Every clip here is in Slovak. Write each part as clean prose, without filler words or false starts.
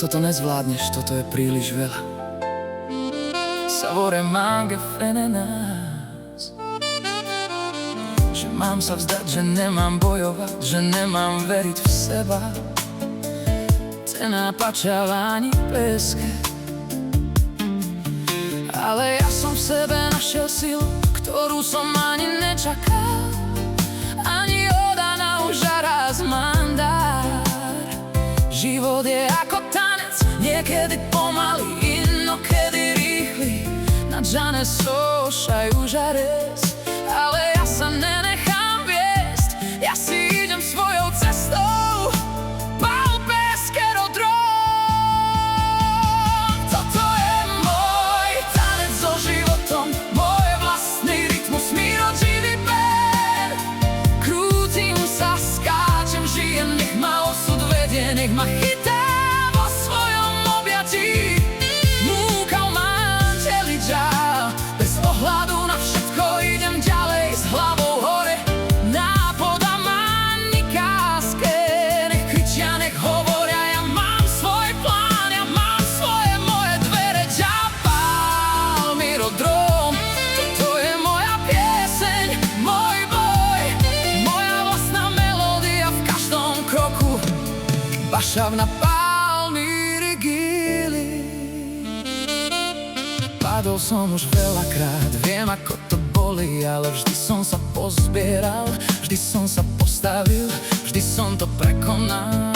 Toto nezvládneš, toto je príliš veľa. Savore mange frene nás. Že mám sa vzdať, že nemám bojovať, že nemám veriť v seba. Te napačáva ani peske. Ale ja som v sebe našiel silu, ktorú som ani nečakal. Ani odaná už a raz mám dar. Život je ako tanec, niekedy pomalý, inokedy rýchly. Nadžané slúšajú žarec, ale ja sa nenechám viesť. Ja si idem svojou cestou, pál peskero dron. Toto je môj tanec so životom, môj vlastný rytmus, míro živý ben. Krútim sa, skáčem, žijem, nech ma osud vedie, nech ma chytá vo svojom objatí. Múkal mám teliť žal, bez ohľadu na všetko idem ďalej s hlavou hore. Nápoda má nikáske, nech kričia, nech hovoria, ja mám svoj plán, ja mám svoje moje dvere. Ďapal mirodrom, toto je moja pieseň, môj boj, moja vlastná melódia v každom kroku. Bašavná Palmíry Gili. Padol som už veľakrát, viem ako to boli, ale vždy som sa pozbieral, vždy som sa postavil, vždy som to prekonal.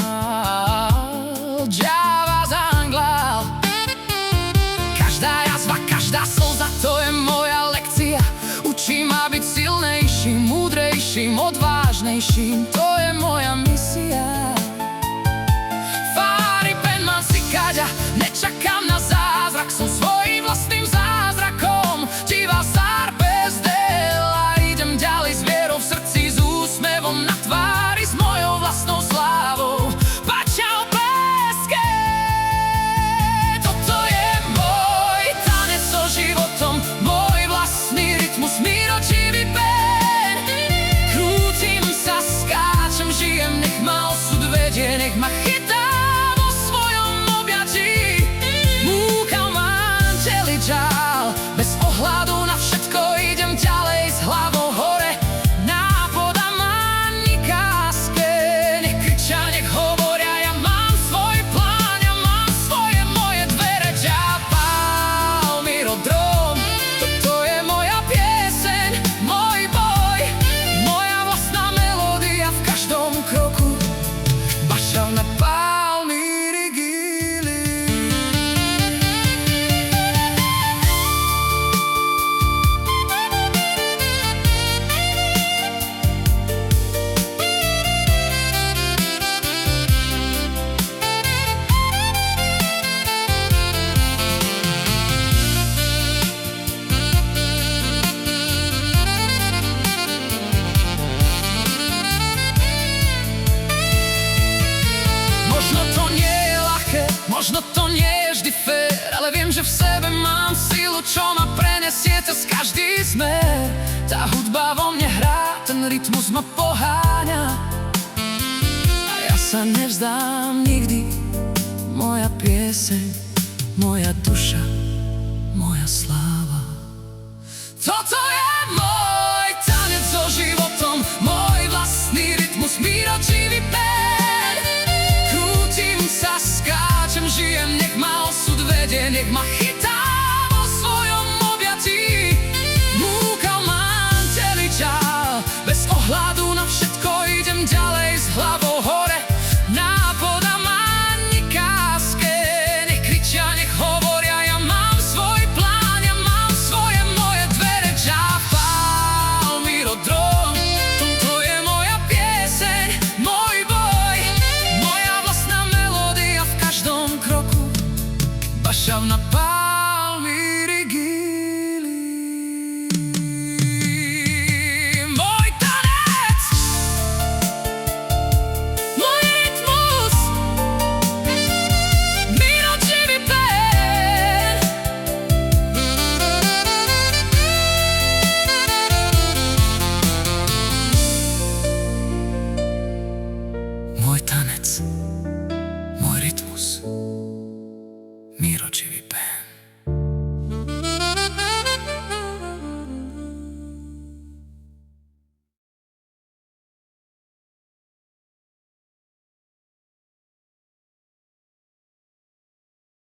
Džava zanglal. Každá jazva, každá slza, to je moja lekcia. Učí ma byť silnejším, múdrejším, odvážnejším, to je moja misia. Nečakám na zázrak, som svojím vlastným zázrakom. Díval sár bez del a idem ďalej s vierou v srdci, s úsmevom na tvári, s mojou vlastnou slávou. Pačal peske. Toto je môj tanec so životom, môj vlastný rytmus, míro živý ben. Krútim sa, skáčem, žijem, nech ma osud vedie, nech ma chytá. Bez ohľadu na všetko idem ďalej s hlavou hore. Nápoda má nikáske, nech kričia, nech hovoria, ja mám svoj plán, ja mám svoje moje dvere. Ďapal mirodrom, toto je moja pieseň, môj boj, moja vlastná melódia v každom kroku. Bašavná Palmíry Gili. Možno to nie je vždy fér, ale viem, že v sebe mám silu, čo ma prenesie cez každý smer. Tá hudba vo mne hrá, ten rytmus ma poháňa a ja sa nevzdám nikdy. Moja pieseň, moja duša, moja sláva. Toto je môj tanec so životom, môj vlastný rytmus, míro živý ben. Krútim sa, skáčem, žijem, nech ma osud vedie, nech ma chytá vo svojom objatí. Múkal mám teliť žal, bez ohľadu na všetko idem ďalej s hlavou hore. Nápoda má nikáske, nech kričia, nech hovoria, ja mám svoj plán, ja mám svoje moje dvere. Ďapal mirodrom, toto je moja pieseň, môj boj, moja vlastná melódia v každom kroku. Bašavná proročivý pén.